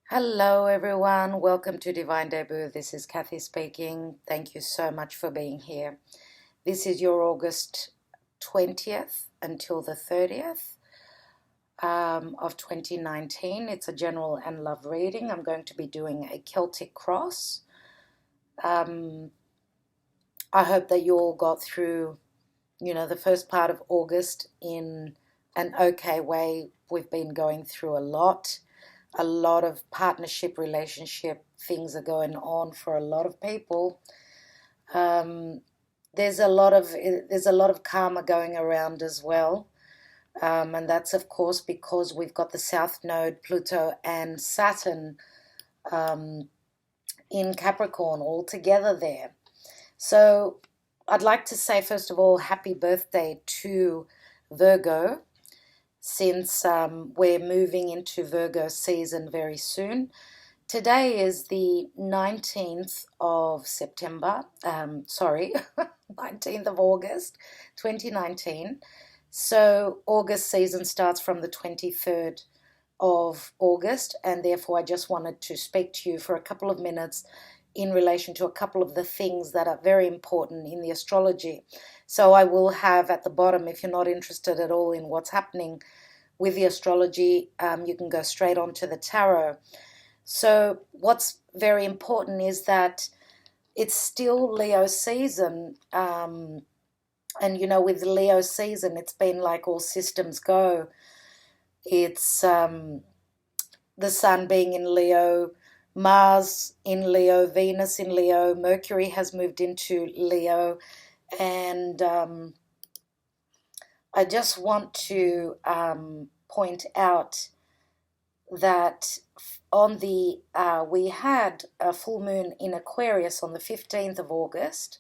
Hello, everyone. Welcome to Divine Debut. This is Kathy speaking. Thank you so much for being here. This is your August 20th until the 30th of 2019. It's a general and love reading. I'm going to be doing a Celtic Cross. I hope that you all got through, the first part of August in an okay way. We've been going through a lot of partnership, relationship things are going on for a lot of people. There's a lot of karma going around as well, and that's of course because we've got the South Node, Pluto, and Saturn in Capricorn all together there. So I'd like to say first of all, happy birthday to Virgo, since we're moving into Virgo season very soon. Today is the 19th of September, 19th of August, 2019. So August season starts from the 23rd of August, and therefore I just wanted to speak to you for a couple of minutes in relation to a couple of the things that are very important in the astrology. So I will have at the bottom, if you're not interested at all in what's happening with the astrology, you can go straight on to the tarot. So what's very important is that it's still Leo season. And, with Leo season, it's been like all systems go. It's the sun being in Leo, Mars in Leo, Venus in Leo, Mercury has moved into Leo, and I just want to point out that on the we had a full moon in Aquarius on the 15th of August,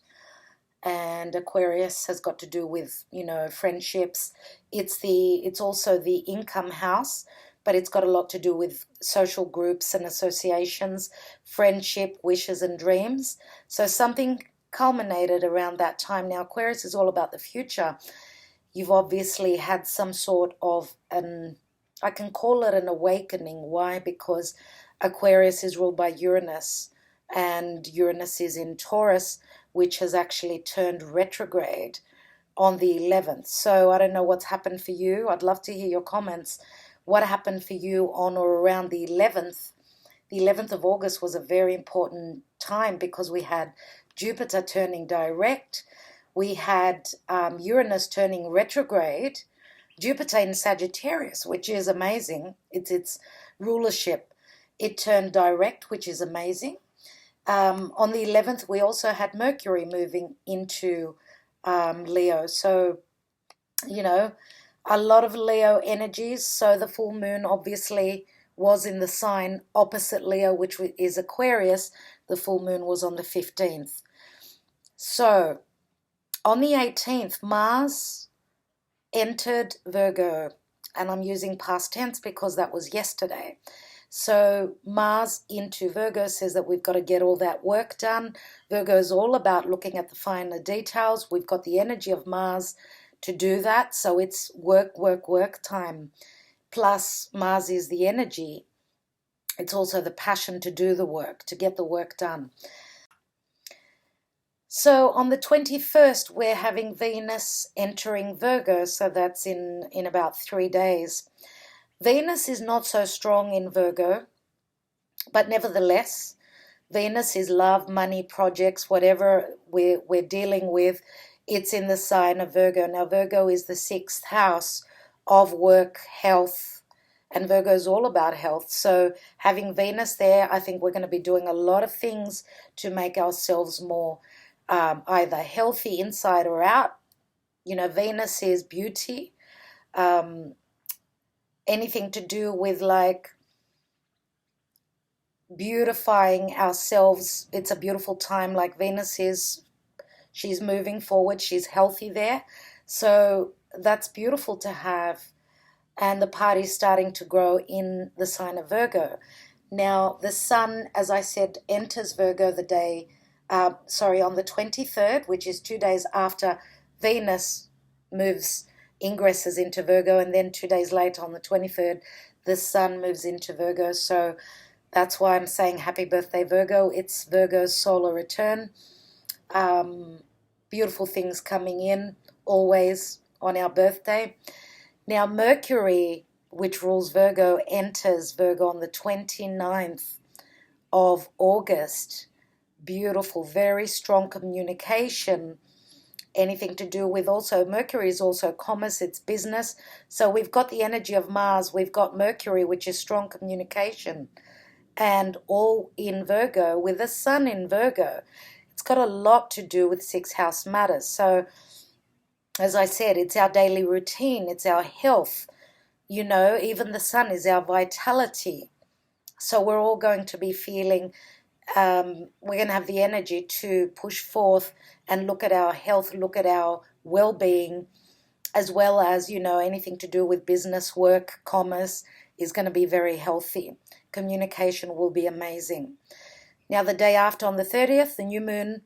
and Aquarius has got to do with friendships. It's also the income house, but it's got a lot to do with social groups and associations, friendship, wishes and dreams. So something culminated around that time. Now Aquarius is all about the future. You've obviously had some sort of I can call it an awakening. Why? Because Aquarius is ruled by Uranus, and Uranus is in Taurus, which has actually turned retrograde on the 11th. So I don't know what's happened for you. I'd love to hear your comments. What happened for you on or around the 11th? The 11th of August was a very important time because we had Jupiter turning direct. We had Uranus turning retrograde, Jupiter in Sagittarius, which is amazing. It's its rulership. It turned direct, which is amazing. On the 11th, we also had Mercury moving into Leo. So, a lot of Leo energies. So the full moon obviously was in the sign opposite Leo, which is Aquarius. The full moon was on the 15th. So on the 18th, Mars entered Virgo, and I'm using past tense because that was yesterday. So Mars into Virgo says that we've got to get all that work done. Virgo is all about looking at the finer details. We've got the energy of Mars to do that. So it's work time. Plus Mars is the energy. It's also the passion to do the work, to get the work done. So on the 21st, we're having Venus entering Virgo. So that's in about 3 days. Venus is not so strong in Virgo, but nevertheless, Venus is love, money, projects, whatever we're dealing with. It's in the sign of Virgo. Now, Virgo is the 6th house of work, health, and Virgo is all about health. So having Venus there, I think we're going to be doing a lot of things to make ourselves more either healthy inside or out. Venus is beauty. Anything to do with like beautifying ourselves. It's a beautiful time. Like Venus is, she's moving forward. She's healthy there. So that's beautiful to have. And the party's starting to grow in the sign of Virgo. Now, the sun, as I said, enters Virgo on the 23rd, which is 2 days after Venus ingresses into Virgo, and then 2 days later on the 23rd, the sun moves into Virgo. So That's why I'm saying happy birthday, Virgo. It's Virgo's solar return. Beautiful things coming in always on our birthday. Now, Mercury, which rules Virgo, enters Virgo on the 29th of August. Beautiful, very strong communication. Anything to do with also, Mercury is also commerce, it's business. So we've got the energy of Mars, we've got Mercury, which is strong communication. And all in Virgo, with the Sun in Virgo. It's got a lot to do with sixth house matters. So, as I said, it's our daily routine, it's our health. You know, even the Sun is our vitality. So we're all going to be feeling, we're going to have the energy to push forth and look at our health, look at our well-being, as well as, you know, anything to do with business, work, commerce is going to be very healthy. Communication will be amazing. Now, the day after, on the 30th, the new moon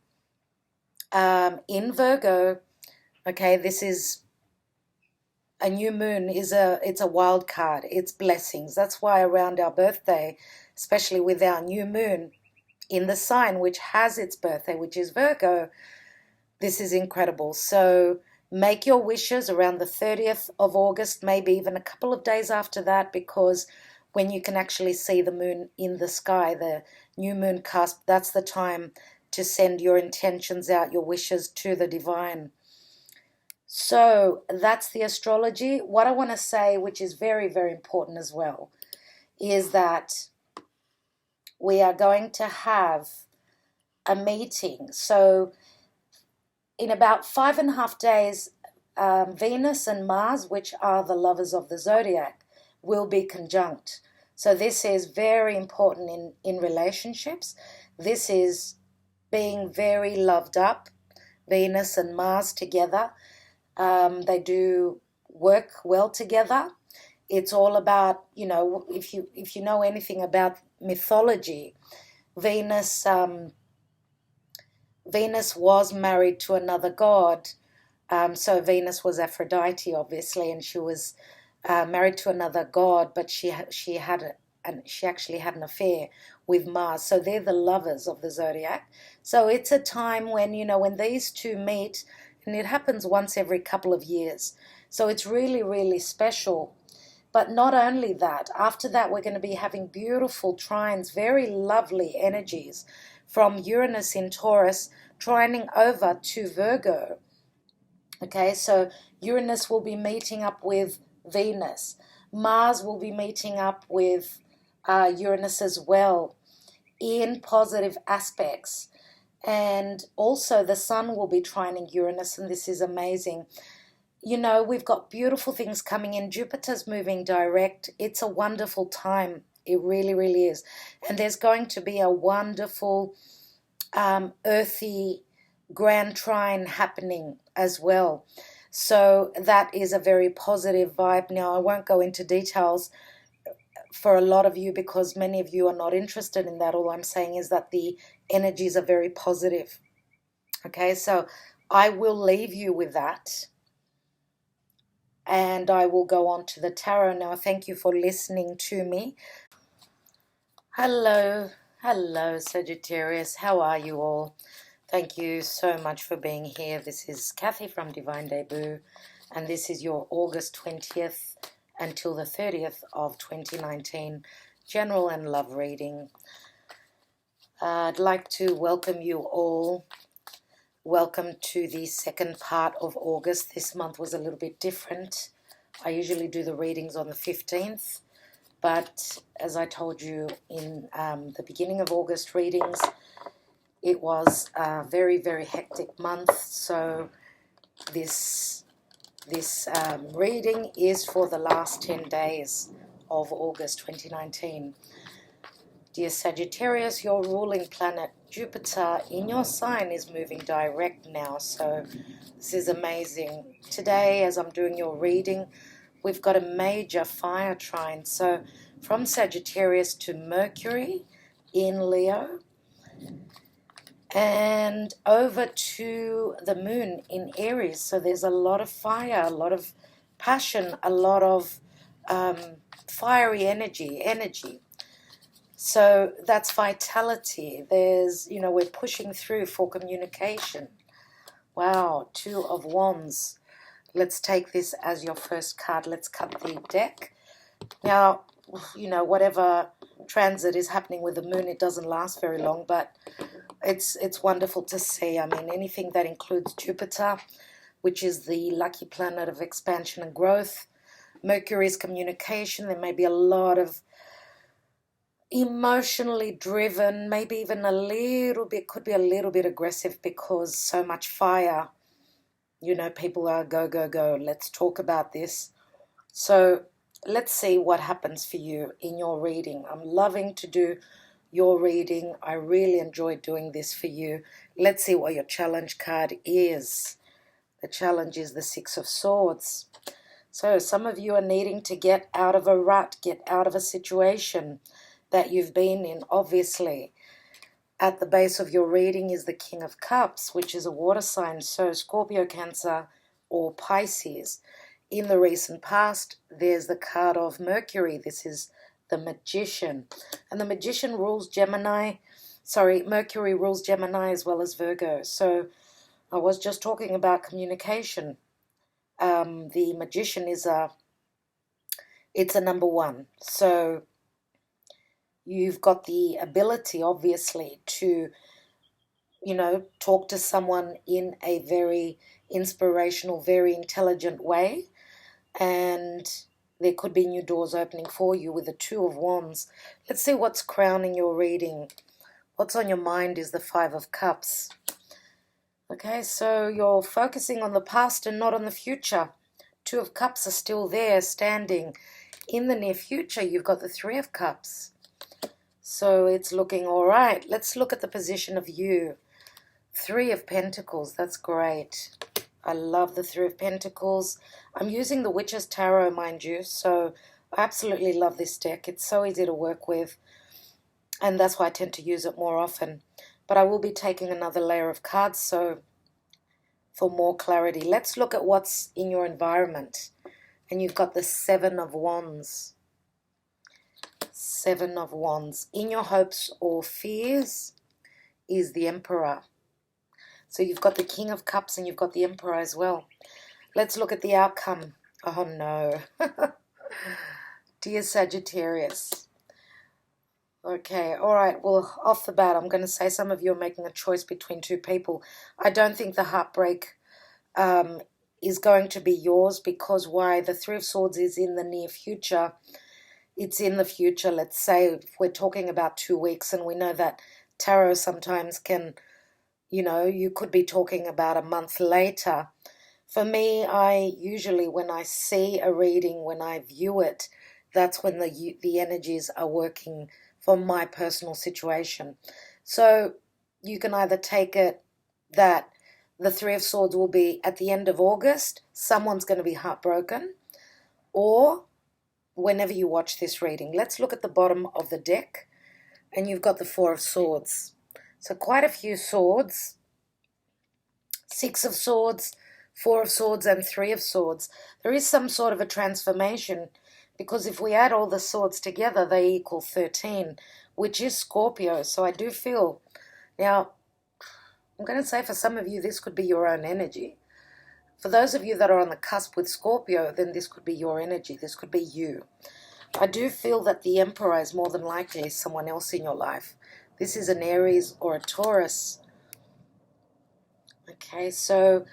in Virgo, okay, this is a new moon, it's a wild card, it's blessings. That's why around our birthday, especially with our new moon in the sign which has its birthday, which is Virgo, this is incredible. So make your wishes around the 30th of August, maybe even a couple of days after that, because when you can actually see the moon in the sky, the new moon cusp, that's the time to send your intentions out, your wishes to the divine. So that's the astrology. What I want to say, which is very, very important as well, is that we are going to have a meeting. So in about 5.5 days, Venus and Mars, which are the lovers of the zodiac, will be conjunct. So this is very important in relationships. This is being very loved up, Venus and Mars together. They do work well together. It's all about, you know, if you know anything about mythology, Venus was married to another god. So Venus was Aphrodite, obviously, and she was married to another god, but she actually had an affair with Mars. So they're the lovers of the zodiac. So it's a time when, you know, when these two meet, and it happens once every couple of years. So it's really, really special. But not only that, after that we're going to be having beautiful trines, very lovely energies from Uranus in Taurus trining over to Virgo. Okay, so Uranus will be meeting up with Venus. Mars will be meeting up with Uranus as well in positive aspects. And also the Sun will be trining Uranus, and this is amazing. You know, we've got beautiful things coming in. Jupiter's moving direct. It's a wonderful time. It really, really is. And there's going to be a wonderful earthy grand trine happening as well. So that is a very positive vibe. Now, I won't go into details for a lot of you because many of you are not interested in that. All I'm saying is that the energies are very positive. Okay, so I will leave you with that. And I will go on to the tarot now. Thank you for listening to me. Hello, Sagittarius. How are you all? Thank you so much for being here. This is Kathy from Divine Debut, and this is your August 20th until the 30th of 2019 general and love reading. I'd like to welcome you all. Welcome to the second part of August. This month was a little bit different. I usually do the readings on the 15th, but as I told you in the beginning of August readings, it was a very, very hectic month. So this reading is for the last 10 days of August 2019. Dear Sagittarius, your ruling planet Jupiter in your sign is moving direct now, so this is amazing. Today, as I'm doing your reading, we've got a major fire trine. So from Sagittarius to Mercury in Leo, and over to the moon in Aries. So there's a lot of fire, a lot of passion, a lot of fiery energy. So that's vitality. There's, you know, we're pushing through for communication. Wow, Two of Wands. Let's take this as your first card. Let's cut the deck. Now, you know, whatever transit is happening with the moon, it doesn't last very long, but it's wonderful to see. I mean, anything that includes Jupiter, which is the lucky planet of expansion and growth. Mercury's communication. There may be a lot of emotionally driven, maybe even a little bit, could be a little bit aggressive because so much fire. You know, people are go, go, go. Let's talk about this. So let's see what happens for you in your reading. I'm loving to do your reading. I really enjoy doing this for you. Let's see what your challenge card is. The challenge is the Six of Swords. So some of you are needing to get out of a rut, get out of a situation that you've been in, obviously. At the base of your reading is the King of Cups, which is a water sign, so Scorpio, Cancer, or Pisces. In the recent past, there's the card of Mercury. This is the Magician. And the Magician rules Gemini. Sorry, Mercury rules Gemini as well as Virgo. So I was just talking about communication. The Magician is it's a number one. So you've got the ability, obviously, to, you know, talk to someone in a very inspirational, very intelligent way. And there could be new doors opening for you with the Two of Wands. Let's see what's crowning your reading. What's on your mind is the Five of Cups. Okay, so you're focusing on the past and not on the future. Two of Cups are still there, standing. In the near future, you've got the Three of Cups. So it's looking all right. Let's look at the position of you. Three of Pentacles, that's great. I love the Three of Pentacles. I'm using the Witch's Tarot, mind you, so I absolutely love this deck. It's so easy to work with, and that's why I tend to use it more often. But I will be taking another layer of cards, so for more clarity. Let's look at what's in your environment. And you've got the Seven of Wands. Seven of Wands. In your hopes or fears is the Emperor. So you've got the King of Cups and you've got the Emperor as well. Let's look at the outcome. Oh no. Dear Sagittarius. Okay, all right. Well, off the bat, I'm going to say some of you are making a choice between two people. I don't think the heartbreak is going to be yours, because why? The Three of Swords is in the near future. It's in the future. Let's say if we're talking about 2 weeks, and we know that tarot sometimes can, you know, you could be talking about a month later. For me, I usually, when I see a reading, when I view it, that's when the energies are working for my personal situation. So you can either take it that the Three of Swords will be at the end of August, someone's going to be heartbroken, or whenever you watch this reading. Let's look at the bottom of the deck, and you've got the Four of Swords. So quite a few swords. Six of Swords, Four of Swords, and Three of Swords. There is some sort of a transformation, because if we add all the swords together, they equal 13, which is Scorpio. So I do feel, now, I'm going to say for some of you, this could be your own energy. For those of you that are on the cusp with Scorpio, then this could be your energy. This could be you. I do feel that the Emperor is more than likely someone else in your life. This is an Aries or a Taurus. Okay, so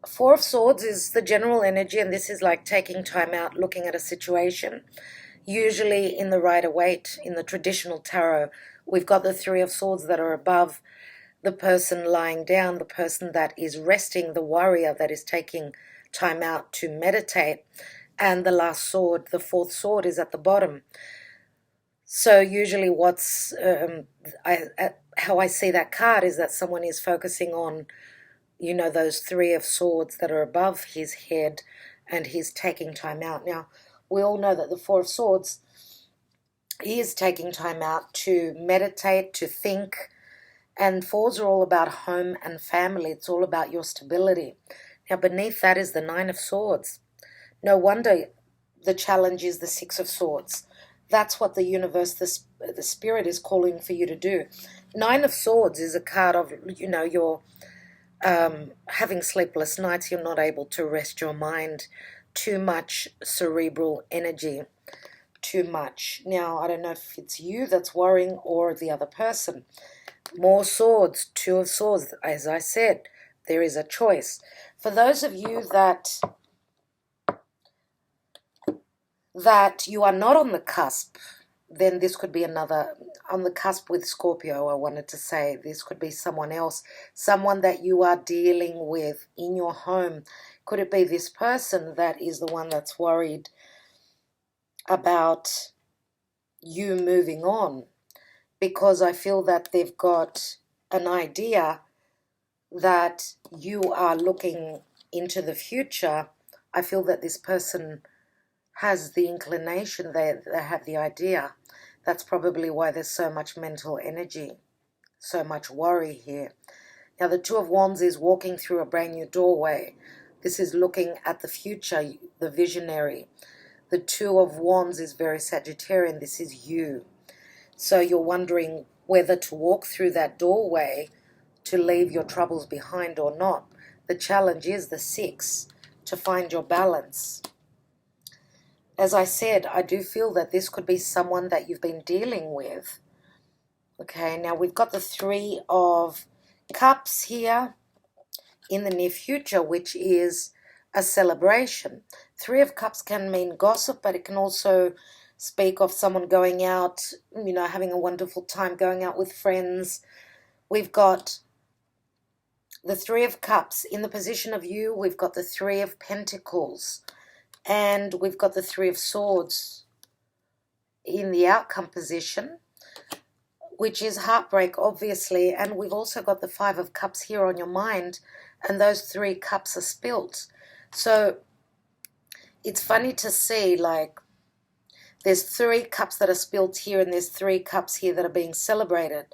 Four of Swords is the general energy, and this is like taking time out, looking at a situation. Usually in the Rider-Waite, in the traditional tarot, we've got the Three of Swords that are above the person lying down, the person that is resting, the warrior that is taking time out to meditate, and the last sword, the fourth sword, is at the bottom. So usually what's how I see that card is that someone is focusing on, you know, those Three of Swords that are above his head, and he's taking time out. Now, we all know that the Four of Swords, he is taking time out to meditate, to think, and fours are all about home and family. It's all about your stability. Now, beneath that is the Nine of Swords. No wonder the challenge is the Six of Swords. That's what the universe, the Spirit is calling for you to do. Nine of Swords is a card of, you're having sleepless nights, you're not able to rest your mind, too much cerebral energy, too much. Now, I don't know if it's you that's worrying or the other person. More Swords, Two of Swords. As I said, there is a choice. For those of you that you are not on the cusp, then this could be another, on the cusp with Scorpio, I wanted to say, this could be someone else, someone that you are dealing with in your home. Could it be this person that is the one that's worried about you moving on? Because I feel that they've got an idea that you are looking into the future. I feel that this person has the inclination, they have the idea. That's probably why there's so much mental energy, so much worry here. Now, the Two of Wands is walking through a brand new doorway. This is looking at the future, the visionary. The Two of Wands is very Sagittarian. This is you. So you're wondering whether to walk through that doorway to leave your troubles behind or not. The challenge is the 6, to find your balance. As I said, I do feel that this could be someone that you've been dealing with. Okay, now we've got the 3 of Cups here in the near future, which is a celebration. 3 of Cups can mean gossip, but it can also speak of someone going out, having a wonderful time, going out with friends. We've got the 3 of Cups in the position of you. We've got the 3 of Pentacles. And we've got the 3 of Swords in the outcome position, which is heartbreak, obviously. And we've also got the 5 of Cups here on your mind, and those 3 cups are spilt. So it's funny to see, like, there's 3 cups that are spilt here, and there's 3 cups here that are being celebrated.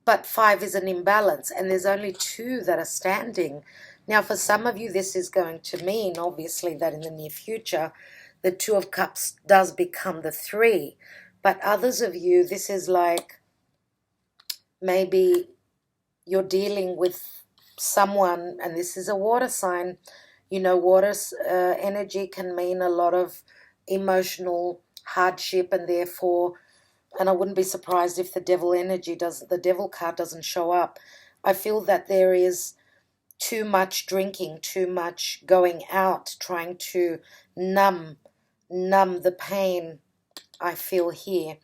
But 5 is an imbalance, and there's only 2 that are standing. Now, for some of you, this is going to mean, obviously, that in the near future, the 2 of Cups does become the 3. But others of you, this is like maybe you're dealing with someone, and this is a water sign. Water energy can mean a lot of emotional hardship, and therefore, and I wouldn't be surprised if the the devil card doesn't show up. I feel that there is too much drinking, too much going out, trying to numb the pain I feel here.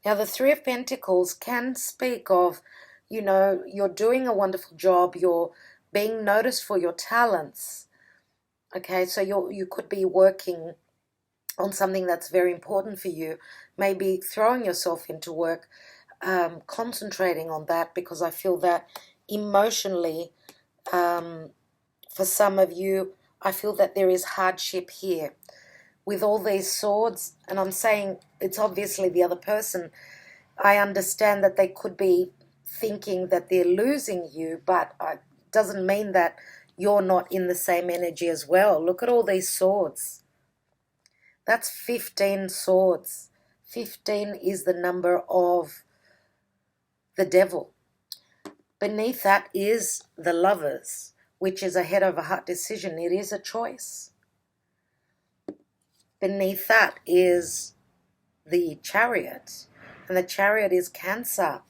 Now, the 3 of Pentacles can speak of, you're doing a wonderful job, you're being noticed for your talents. Okay, so you could be working on something that's very important for you, maybe throwing yourself into work, concentrating on that, because I feel that emotionally, for some of you, I feel that there is hardship here. With all these swords, and I'm saying it's obviously the other person, I understand that they could be thinking that they're losing you, but it doesn't mean that you're not in the same energy as well. Look at all these swords. That's 15 swords. 15 is the number of the devil. Beneath that is the Lovers, which is a head over heart decision. It is a choice. Beneath that is the Chariot, and the Chariot is Cancer.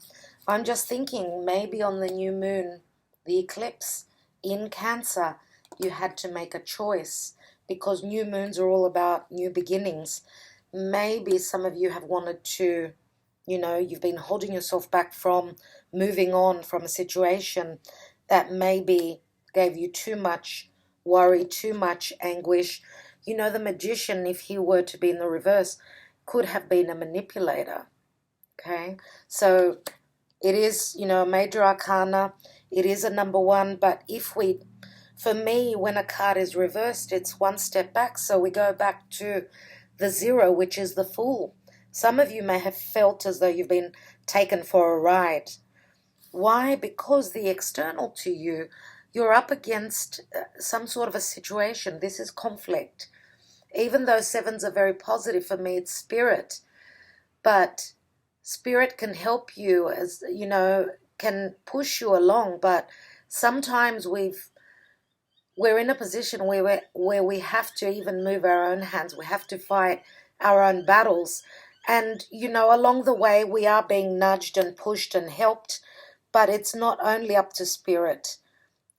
I'm just thinking maybe on the new moon, the eclipse in Cancer, you had to make a choice, because new moons are all about new beginnings. Maybe some of you have wanted to, you've been holding yourself back from moving on from a situation that maybe gave you too much worry, too much anguish. The Magician, if he were to be in the reverse, could have been a manipulator. Okay, so it is, a major arcana. It is a number 1, but for me, when a card is reversed, it's one step back. So we go back to the 0, which is the Fool. Some of you may have felt as though you've been taken for a ride. Why? Because the external to you, you're up against some sort of a situation. This is conflict. Even though 7s are very positive, for me, it's spirit. But Spirit can help you, as you know, can push you along, but sometimes we're in a position where we have to even move our own hands. We have to fight our own battles. And, you know, along the way, we are being nudged and pushed and helped, but it's not only up to Spirit.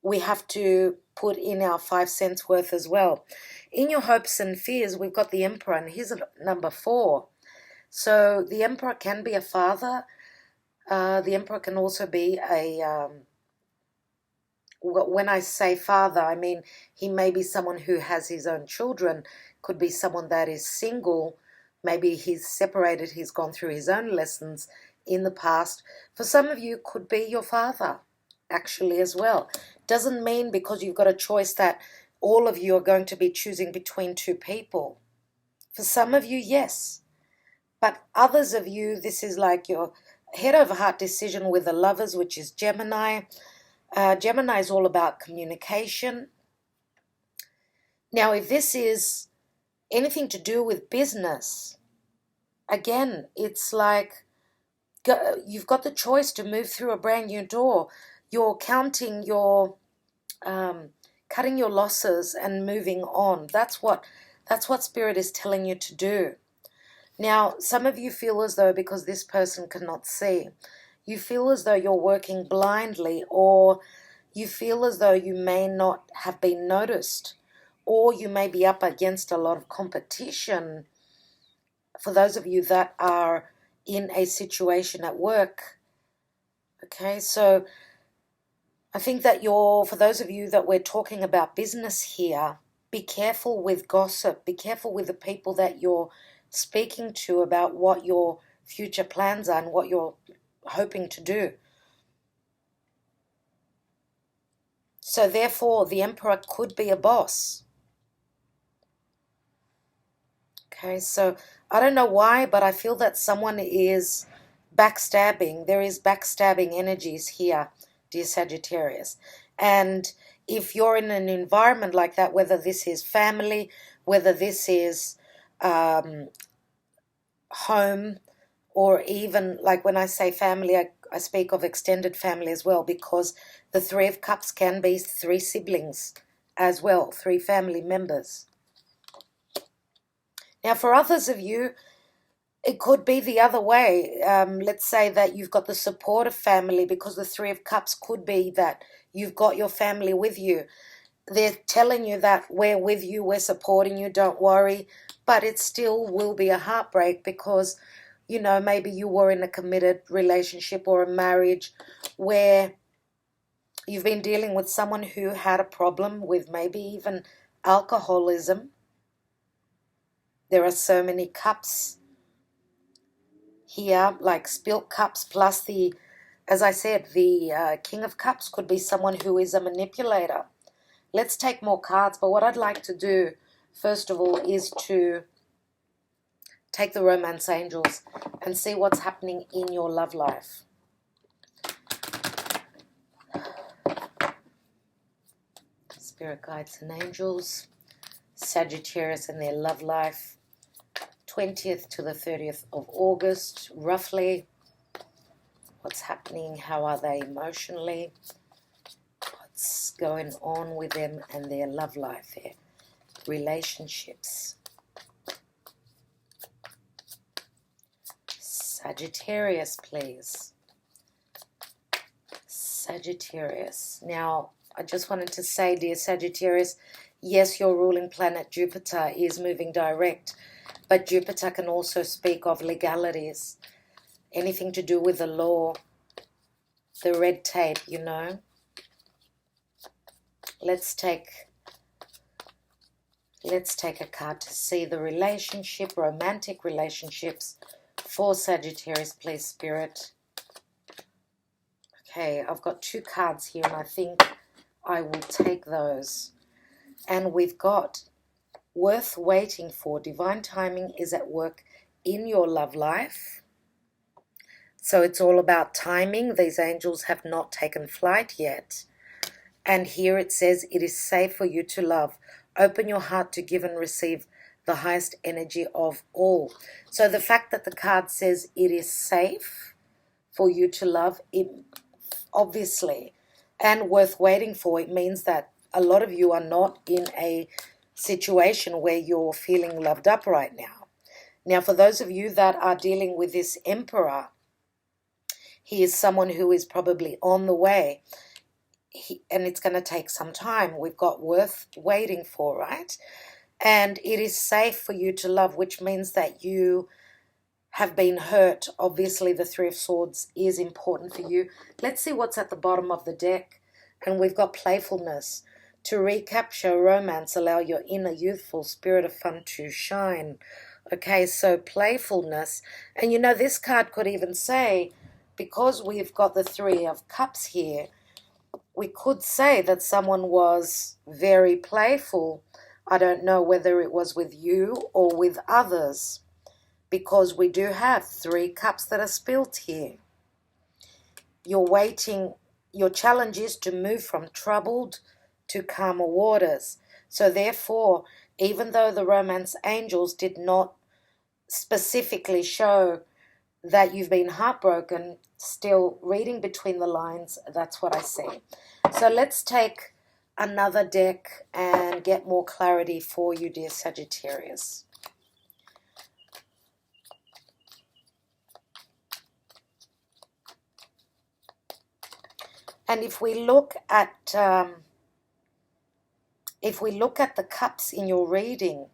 We have to put in our 5 cents worth as well. In your hopes and fears, we've got the Emperor, and he's at number 4. So the Emperor can be a father. The Emperor can also be a... when I say father, I mean he may be someone who has his own children, could be someone that is single, maybe he's separated, he's gone through his own lessons in the past. For some of you, could be your father, actually, as well. Doesn't mean because you've got a choice that all of you are going to be choosing between 2 people. For some of you, yes. But others of you, this is like your head over heart decision with the Lovers, which is Gemini. Gemini is all about communication. Now, if this is anything to do with business, again, it's like you've got the choice to move through a brand new door. You're counting your, cutting your losses and moving on. That's what Spirit is telling you to do. Now, some of you feel as though because this person cannot see, you feel as though you're working blindly, or you feel as though you may not have been noticed, or you may be up against a lot of competition. For those of you that are in a situation at work, okay, so I think that for those of you that we're talking about business here, be careful with gossip, be careful with the people that you're speaking to about what your future plans are and what you're hoping to do. So therefore, the Emperor could be a boss. Okay, so I don't know why, but I feel that someone is backstabbing. There is backstabbing energies here, dear Sagittarius. And if you're in an environment like that, whether this is family, whether this is home, or even like when I say family, I speak of extended family as well, because the 3 of Cups can be 3 siblings as well, 3 family members. Now, for others of you, it could be the other way. Let's say that you've got the support of family, because the 3 of Cups could be that you've got your family with you. They're telling you that we're with you, we're supporting you, don't worry. But it still will be a heartbreak because, you know, maybe you were in a committed relationship or a marriage where you've been dealing with someone who had a problem with maybe even alcoholism. There are so many cups here, like spilt cups, plus the, as I said, the King of Cups could be someone who is a manipulator. Let's take more cards, but what I'd like to do, first of all, is to take the Romance Angels and see what's happening in your love life. Spirit guides and angels, Sagittarius and their love life, 20th to the 30th of August, roughly. What's happening? How are they emotionally? What's going on with them and their love life, their relationships? Sagittarius, please. Sagittarius. Now, I just wanted to say, dear Sagittarius, yes, your ruling planet Jupiter is moving direct, but Jupiter can also speak of legalities, anything to do with the law, the red tape, you know. Let's take a card to see the relationship, romantic relationships for Sagittarius, please, Spirit. Okay, I've got 2 cards here, and I think I will take those. And we've got worth waiting for. Divine timing is at work in your love life. So it's all about timing. These angels have not taken flight yet. And here it says, it is safe for you to love. Open your heart to give and receive the highest energy of all. So the fact that the card says it is safe for you to love, it obviously, and worth waiting for, it means that a lot of you are not in a situation where you're feeling loved up right now. Now, for those of you that are dealing with this Emperor, he is someone who is probably on the way, and it's going to take some time. We've got worth waiting for, right? And it is safe for you to love, which means that you have been hurt. Obviously, the Three of Swords is important for you. Let's see what's at the bottom of the deck. And we've got playfulness. To recapture romance, allow your inner youthful spirit of fun to shine. Okay, so playfulness. And you know, this card could even say, because we've got the Three of Cups here, we could say that someone was very playful. I don't know whether it was with you or with others, because we do have 3 cups that are spilt here. You're waiting. Your challenge is to move from troubled to calmer waters. So therefore, even though the romance angels did not specifically show that you've been heartbroken, still reading between the lines, that's what I see. So let's take another deck and get more clarity for you, dear Sagittarius. And if we look at the cups in your reading,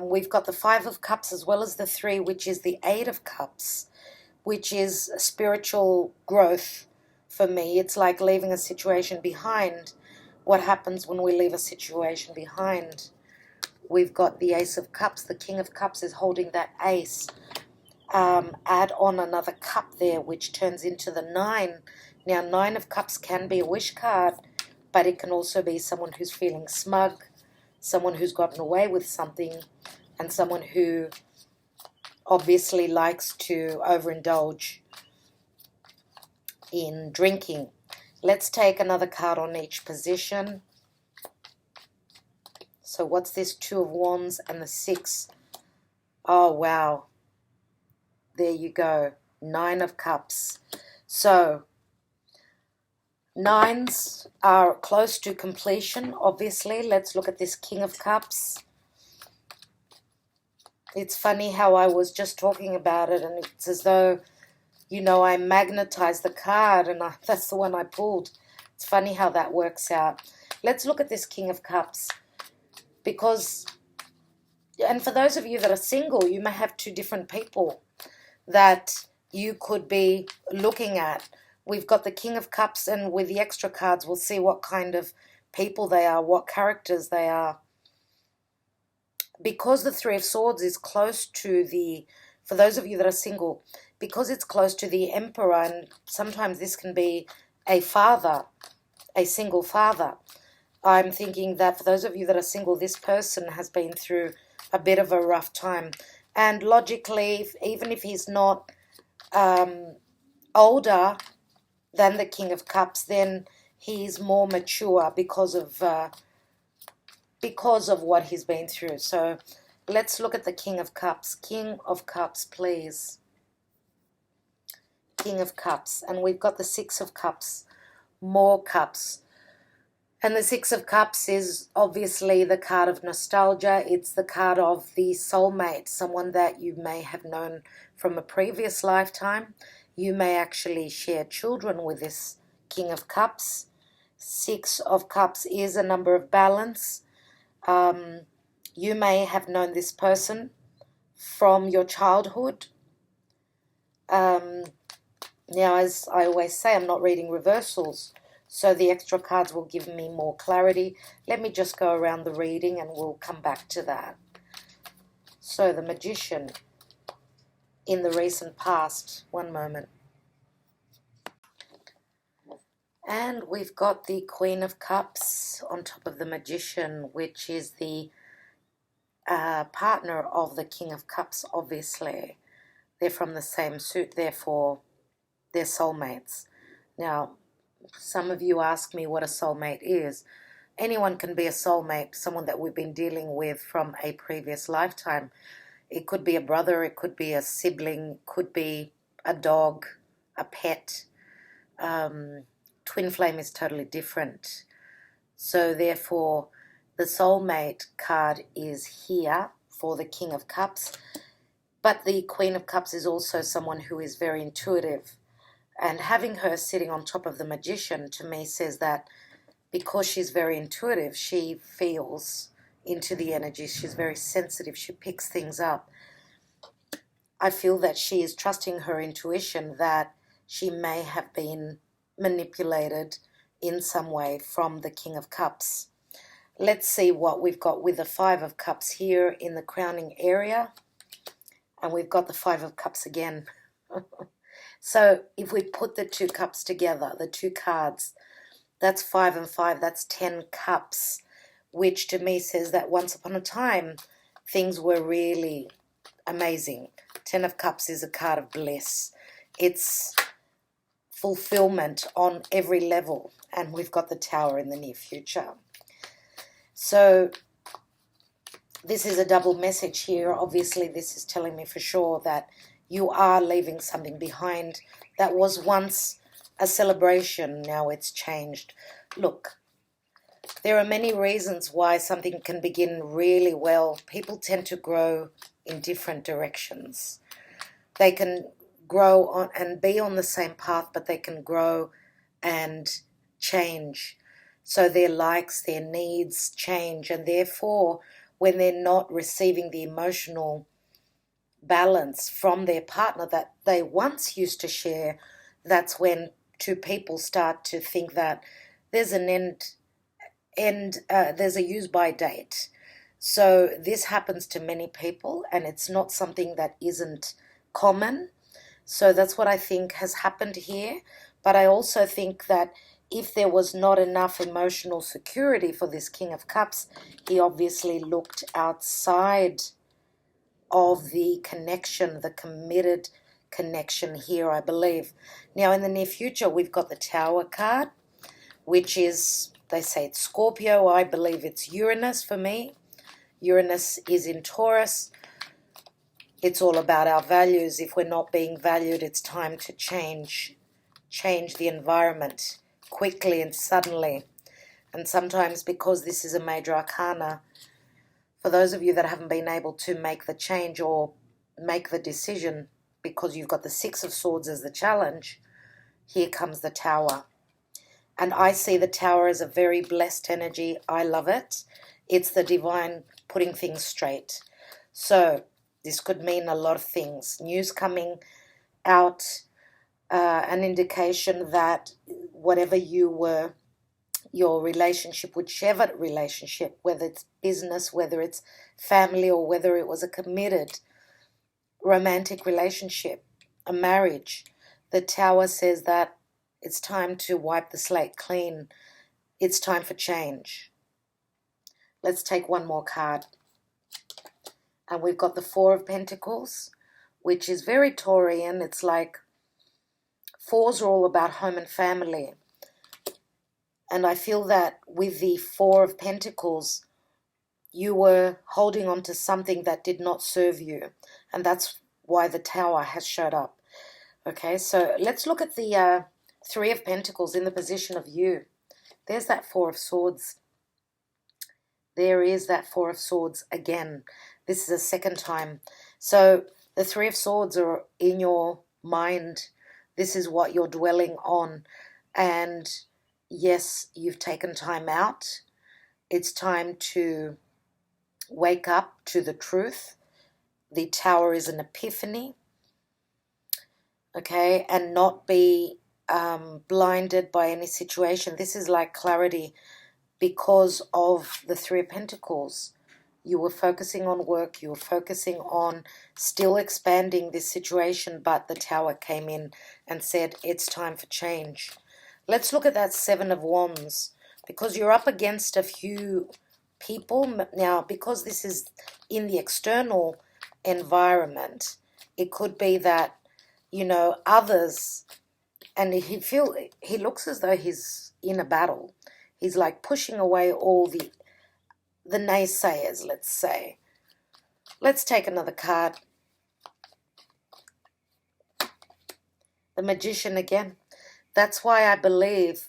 we've got the 5 of Cups as well as the 3, which is the 8 of Cups, which is spiritual growth for me. It's like leaving a situation behind. What happens when we leave a situation behind? We've got the Ace of Cups. The King of Cups is holding that ace. Add on another cup there, which turns into the 9. Now, 9 of Cups can be a wish card, but it can also be someone who's feeling smug, someone who's gotten away with something, and someone who obviously likes to overindulge in drinking. Let's take another card on each position. So what's this? 2 of Wands and the 6. Oh, wow. There you go. 9 of Cups. So 9s are close to completion, obviously. Let's look at this King of Cups. It's funny how I was just talking about it, and it's as though, you know, I magnetized the card, and that's the one I pulled. It's funny how that works out. Let's look at this King of Cups. Because, and for those of you that are single, you may have 2 different people that you could be looking at. We've got the King of Cups, and with the extra cards, we'll see what kind of people they are, what characters they are. Because the 3 of Swords is close to the, for those of you that are single, because it's close to the Emperor, and sometimes this can be a father, a single father, I'm thinking that for those of you that are single, this person has been through a bit of a rough time. And logically, even if he's not older than the King of Cups, then he's more mature because of what he's been through. So let's look at the King of Cups. King of Cups, please. King of Cups. And we've got the 6 of Cups. More cups. And the 6 of Cups is obviously the card of nostalgia. It's the card of the soulmate, someone that you may have known from a previous lifetime. You may actually share children with this King of Cups. 6 of Cups is a number of balance. You may have known this person from your childhood. Now, as I always say, I'm not reading reversals, so the extra cards will give me more clarity. Let me just go around the reading and we'll come back to that. So the Magician in the recent past. One moment. And we've got the Queen of Cups on top of the Magician, which is the partner of the King of Cups, obviously. They're from the same suit, therefore they're soulmates. Now, some of you ask me what a soulmate is. Anyone can be a soulmate, someone that we've been dealing with from a previous lifetime. It could be a brother, it could be a sibling, it could be a dog, a pet. Twin flame is totally different. So therefore, the soulmate card is here for the King of Cups. But the Queen of Cups is also someone who is very intuitive. And having her sitting on top of the Magician, to me, says that because she's very intuitive, she feels into the energy. She's very sensitive. She picks things up. I feel that she is trusting her intuition that she may have been manipulated in some way from the King of Cups. Let's see what we've got with the Five of Cups here in the crowning area. And we've got the Five of Cups again. So if we put the two cups together, the two cards, that's 5 and 5, that's 10 cups, which to me says that once upon a time, things were really amazing. 10 of Cups is a card of bliss. It's fulfillment on every level. And we've got the Tower in the near future. So this is a double message here. Obviously, this is telling me for sure that you are leaving something behind that was once a celebration. Now it's changed. Look, there are many reasons why something can begin really well. People tend to grow in different directions. They can grow on and be on the same path, but they can grow and change. So their likes, their needs change, and therefore when they're not receiving the emotional balance from their partner that they once used to share, that's when two people start to think that there's an there's a use by date. So this happens to many people, and it's not something that isn't common. So that's what I think has happened here. But I also think that if there was not enough emotional security for this King of Cups, he obviously looked outside of the connection, the committed connection here, I believe. Now, in the near future, we've got the Tower card, which is, they say it's Scorpio. I believe it's Uranus for me. Uranus is in Taurus. It's all about our values. If we're not being valued, it's time to change the environment quickly and suddenly. And sometimes, because this is a major arcana, for those of you that haven't been able to make the change or make the decision because you've got the Six of Swords as the challenge, here comes the Tower. And I see the Tower as a very blessed energy. I love it. It's the divine putting things straight. So this could mean a lot of things. News coming out, an indication that whatever your relationship, whichever relationship, whether it's business, whether it's family, or whether it was a committed romantic relationship, a marriage, the Tower says that it's time to wipe the slate clean. It's time for change. Let's take one more card. And we've got the Four of Pentacles, which is very Taurian. It's like fours are all about home and family. And I feel that with the Four of Pentacles, you were holding on to something that did not serve you. And that's why the Tower has showed up. Okay, so let's look at the Three of Pentacles in the position of you. There's that Four of Swords. There is that Four of Swords again. This is a second time. So the Three of Swords are in your mind. This is what you're dwelling on. And yes, you've taken time out. It's time to wake up to the truth. The Tower is an epiphany. Okay, and not be blinded by any situation. This is like clarity because of the Three of Pentacles. You were focusing on work, you were focusing on still expanding this situation, but the Tower came in and said, it's time for change. Let's look at that Seven of Wands, because you're up against a few people. Now, because this is in the external environment, it could be that, others, and he looks as though he's in a battle. He's like pushing away all the naysayers, let's say. Let's take another card. The Magician again. That's why I believe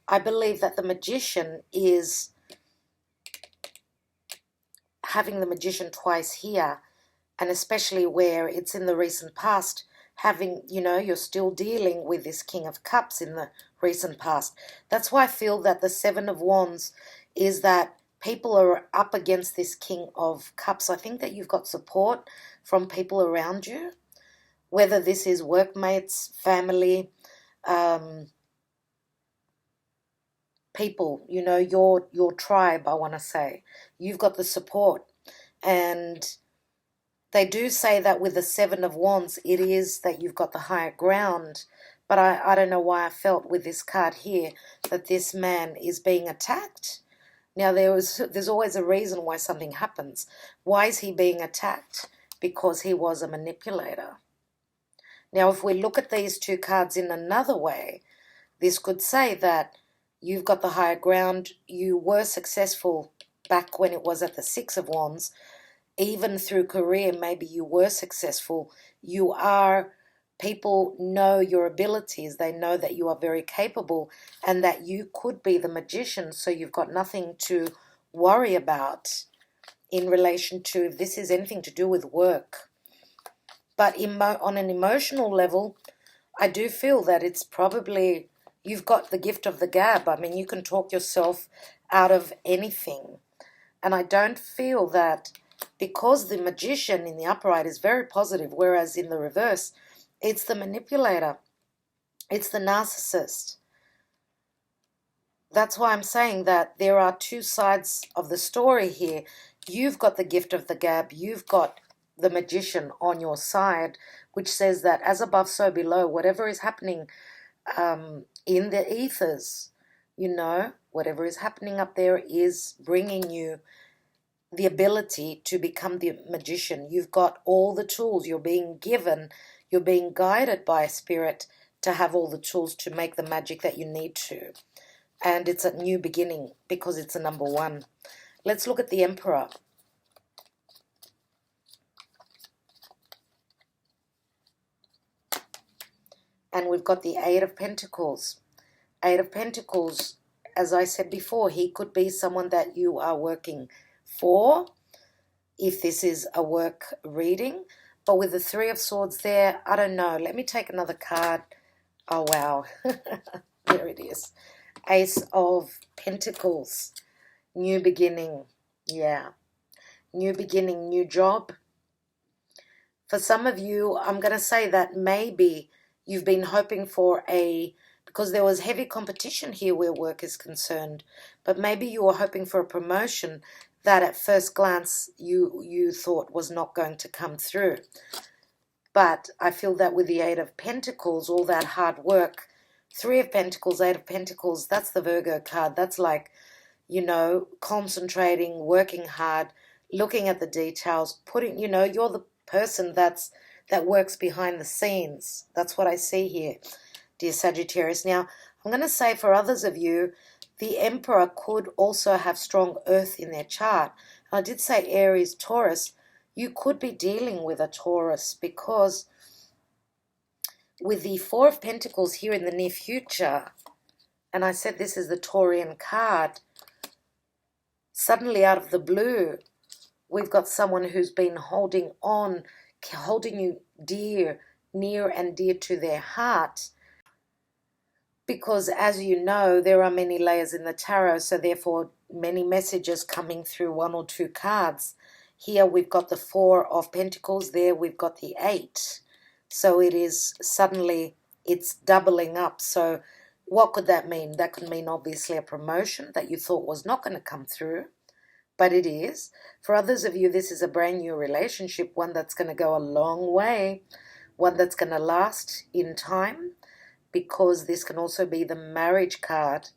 that the Magician is having the Magician twice here, and especially where it's in the recent past, having, you're still dealing with this King of Cups in the recent past. That's why I feel that the Seven of Wands is that people are up against this King of Cups. I think that you've got support from people around you, whether this is workmates, family, people, your tribe, I want to say. You've got the support. And they do say that with the Seven of Wands, it is that you've got the higher ground. But I don't know why I felt with this card here that this man is being attacked. Now, there's always a reason why something happens. Why is he being attacked? Because he was a manipulator. Now, if we look at these two cards in another way, this could say that you've got the higher ground. You were successful back when it was at the Six of Wands. Even through career, maybe you were successful. People know your abilities. They know that you are very capable and that you could be the Magician. So you've got nothing to worry about in relation to if this is anything to do with work. But on an emotional level, I do feel that it's probably, you've got the gift of the gab. I mean, you can talk yourself out of anything. And I don't feel that, because the Magician in the upright is very positive, whereas in the reverse, it's the manipulator. It's the narcissist. That's why I'm saying that there are two sides of the story here. You've got the gift of the gab. You've got the Magician on your side, which says that as above, so below. Whatever is happening in the ethers, whatever is happening up there is bringing you the ability to become the Magician. You've got all the tools. You're being given, you're being guided by a spirit to have all the tools to make the magic that you need to. And it's a new beginning because it's a number one. Let's look at the Emperor. And we've got the Eight of Pentacles. Eight of Pentacles, as I said before, he could be someone that you are working for, if this is a work reading. But with the Three of Swords there, I don't know. Let me take another card. Oh, wow. There it is. Ace of Pentacles. New beginning. Yeah. New beginning, new job. For some of you, I'm going to say that maybe you've been hoping for because there was heavy competition here where work is concerned, but maybe you were hoping for a promotion that at first glance you thought was not going to come through. But I feel that with the Eight of Pentacles, all that hard work, Three of Pentacles, Eight of Pentacles, that's the Virgo card. That's like, concentrating, working hard, looking at the details, you're the person that works behind the scenes. That's what I see here, dear Sagittarius. Now, I'm going to say for others of you, the Emperor could also have strong earth in their chart. I did say Aries, Taurus. You could be dealing with a Taurus because with the Four of Pentacles here in the near future, and I said this is the Taurian card, suddenly out of the blue, we've got someone who's been holding you dear, near and dear to their heart. Because as you know, there are many layers in the tarot, so therefore many messages coming through one or two cards. Here we've got the Four of Pentacles, there we've got the Eight. So it is suddenly, it's doubling up. So what could that mean? That could mean obviously a promotion that you thought was not going to come through, but it is. For others of you, this is a brand new relationship, one that's going to go a long way, one that's going to last in time, because this can also be the marriage card.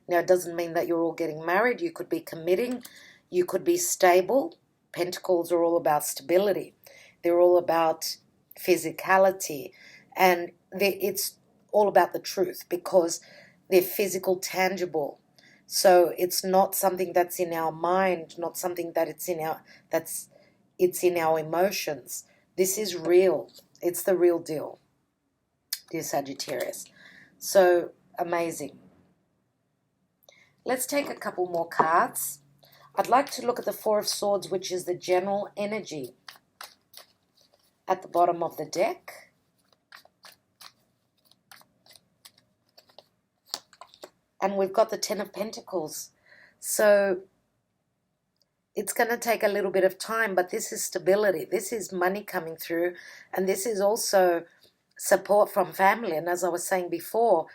Now, it doesn't mean that you're all getting married. You could be committing. You could be stable. Pentacles are all about stability. They're all about physicality. And it's all about the truth because they're physical, tangible. So it's not something that's in our mind, not something that it's in our emotions. This is real. It's the real deal, dear Sagittarius. So amazing. Let's take a couple more cards. I'd like to look at the Four of Swords, which is the general energy at the bottom of the deck. And we've got the Ten of Pentacles. So it's going to take a little bit of time, but this is stability. This is money coming through, and this is also support from family. And as I was saying before,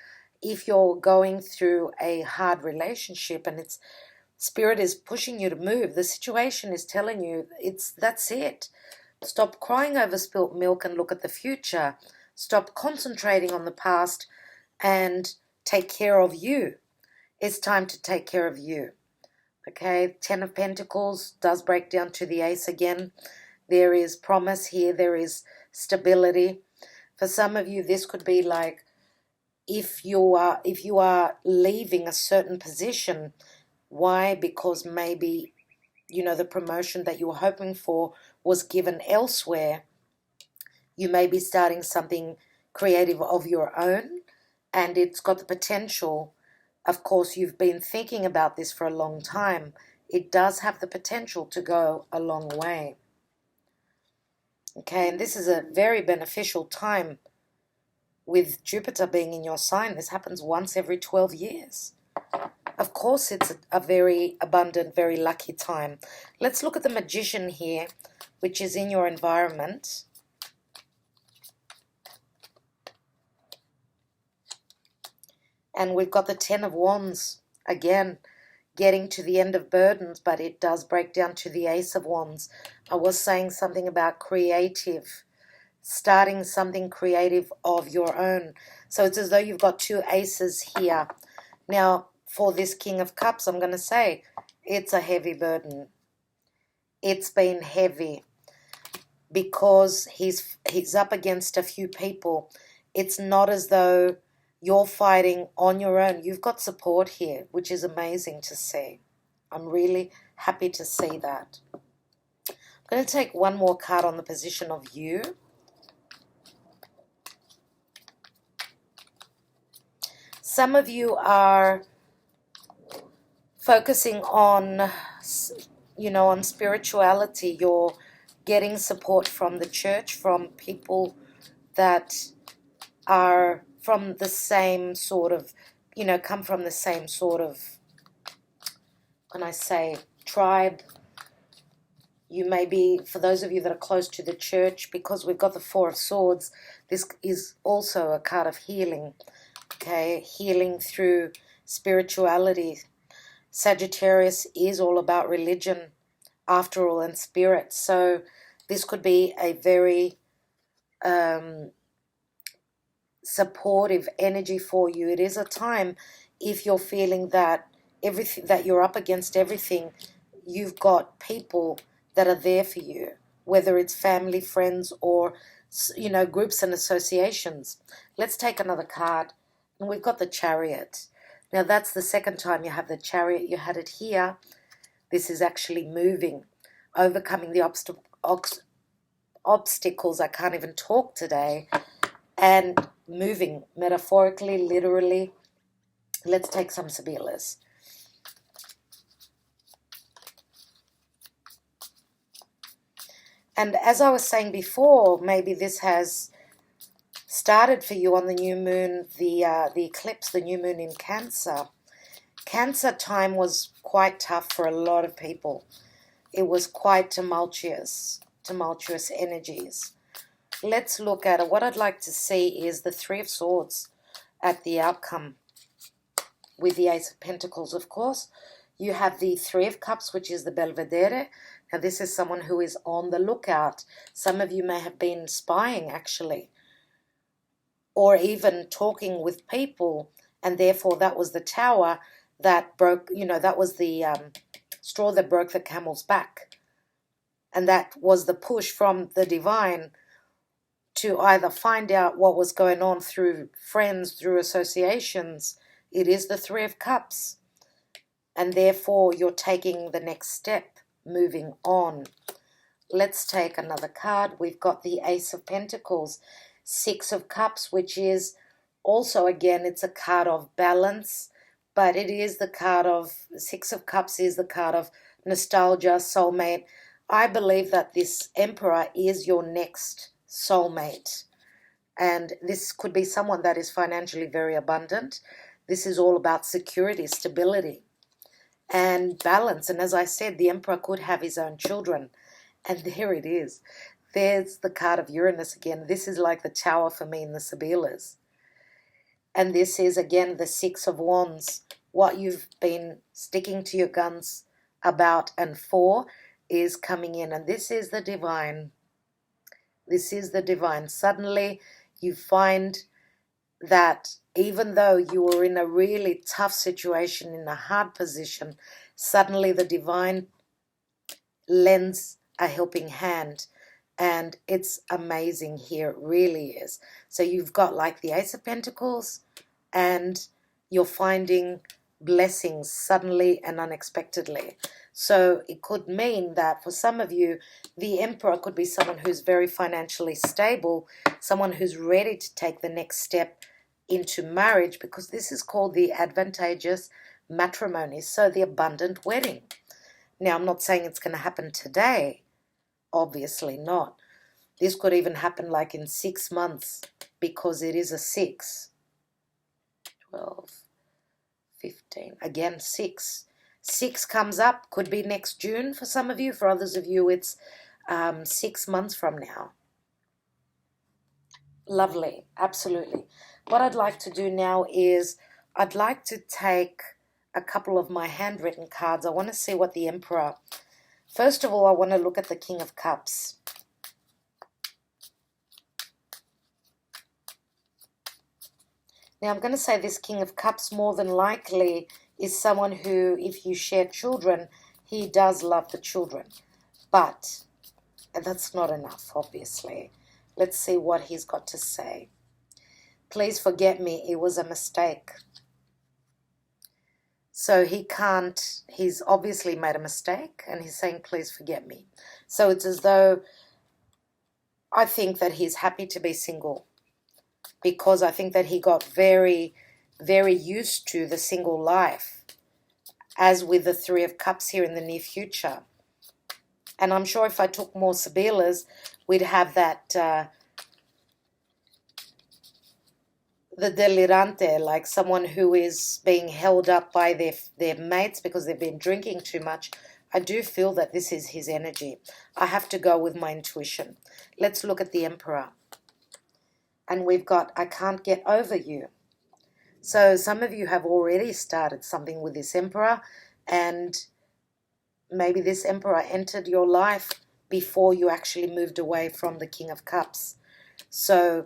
if you're going through a hard relationship and Spirit is pushing you to move, the situation is telling you that's it. Stop crying over spilt milk and look at the future. Stop concentrating on the past and take care of you. It's time to take care of you. Okay, Ten of Pentacles does break down to the Ace again. There is promise here. There is stability. For some of you, this could be like if you are leaving a certain position. Why? Because maybe, the promotion that you were hoping for was given elsewhere. You may be starting something creative of your own, and it's got the potential. Of course, you've been thinking about this for a long time. It does have the potential to go a long way. Okay, and this is a very beneficial time with Jupiter being in your sign. This happens once every 12 years. Of course, it's a very abundant, very lucky time. Let's look at the Magician here, which is in your environment. And we've got the Ten of Wands, again, getting to the end of burdens, but it does break down to the Ace of Wands. I was saying something about creative, starting something creative of your own. So it's as though you've got two aces here. Now, for this King of Cups, I'm going to say it's a heavy burden. It's been heavy because he's up against a few people. It's not as though you're fighting on your own. You've got support here, which is amazing to see. I'm really happy to see that. I'm going to take one more card on the position of you. Some of you are focusing on, on spirituality. You're getting support from the church, from people that are from the same sort of, come from the same sort of, when I say tribe, you may be, for those of you that are close to the church, because we've got the Four of Swords, this is also a card of healing, okay, healing through spirituality. Sagittarius is all about religion, after all, and spirit. So this could be a very supportive energy for you. It is a time, if you're feeling that you're up against everything, you've got people that are there for you, whether it's family, friends, or groups and associations. Let's take another card, and we've got the Chariot. Now, that's the second time you have the Chariot. You had it here. This is actually moving, overcoming the obstacles. I can't even talk today. And moving, metaphorically, literally. Let's take some Sibillas. And as I was saying before, maybe this has started for you on the new moon, the eclipse, the new moon in Cancer. Cancer time was quite tough for a lot of people. It was quite tumultuous energies. Let's look at it. What I'd like to see is the Three of Swords at the outcome with the Ace of Pentacles, of course. You have the Three of Cups, which is the Belvedere. Now, this is someone who is on the lookout. Some of you may have been spying, actually, or even talking with people, and therefore that was the Tower that broke, that was the straw that broke the camel's back. And that was the push from the divine to either find out what was going on through friends, through associations. It is the Three of Cups. and therefore you're taking the next step, moving on. Let's take another card. We've got the Ace of Pentacles, Six of Cups, which is also, again, it's a card of balance, but it is the card of, Six of Cups is the card of nostalgia, soulmate. I believe that this Emperor is your next soulmate. And this could be someone that is financially very abundant. This is all about security, stability, and balance. And as I said, the Emperor could have his own children. And there it is. There's the card of Uranus again. This is like the Tower for me in the Sibillas. And this is, again, the Six of Wands. What you've been sticking to your guns about and for is coming in. And this is the divine. This is the divine. Suddenly you find that even though you were in a really tough situation, in a hard position, suddenly the divine lends a helping hand. And it's amazing here, it really is. So you've got like the Ace of Pentacles, and you're finding blessings suddenly and unexpectedly. So it could mean that for some of you, the Emperor could be someone who's very financially stable, someone who's ready to take the next step into marriage, because this is called the advantageous matrimony, so the abundant wedding. Now, I'm not saying it's going to happen today. Obviously not. This could even happen like in 6 months, because it is a 6. 12, 15, again 6. 6 comes up, could be next June for some of you. For others of you, it's 6 months from now. Lovely, absolutely. What I'd like to do now is I'd like to take a couple of my handwritten cards. I want to see what the Emperor... First of all, I want to look at the King of Cups. Now, I'm going to say this King of Cups more than likely is someone who, if you share children, he does love the children. But that's not enough, obviously. Let's see what he's got to say. Please forget me. It was a mistake. So he can't, he's obviously made a mistake, and he's saying, please forget me. So it's as though I think that he's happy to be single, because I think that he got very, very used to the single life, as with the Three of Cups here in the near future. And I'm sure if I took more Sibillas, we'd have that... the delirante, like someone who is being held up by their mates because they've been drinking too much. I do feel that this is his energy. I have to go with my intuition. Let's look at the Emperor. And we've got, I can't get over you. So some of you have already started something with this Emperor, and maybe this Emperor entered your life before you actually moved away from the King of Cups. So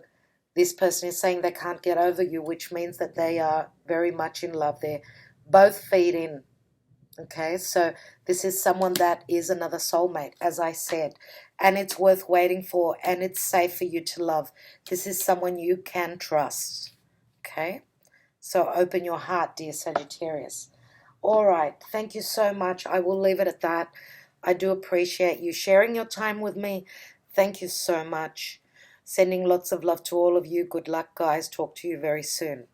this person is saying they can't get over you, which means that they are very much in love. They're both feed in. Okay, so this is someone that is another soulmate, as I said, and it's worth waiting for, and it's safe for you to love. This is someone you can trust. Okay, so open your heart, dear Sagittarius. All right, thank you so much. I will leave it at that. I do appreciate you sharing your time with me. Thank you so much. Sending lots of love to all of you. Good luck, guys. Talk to you very soon.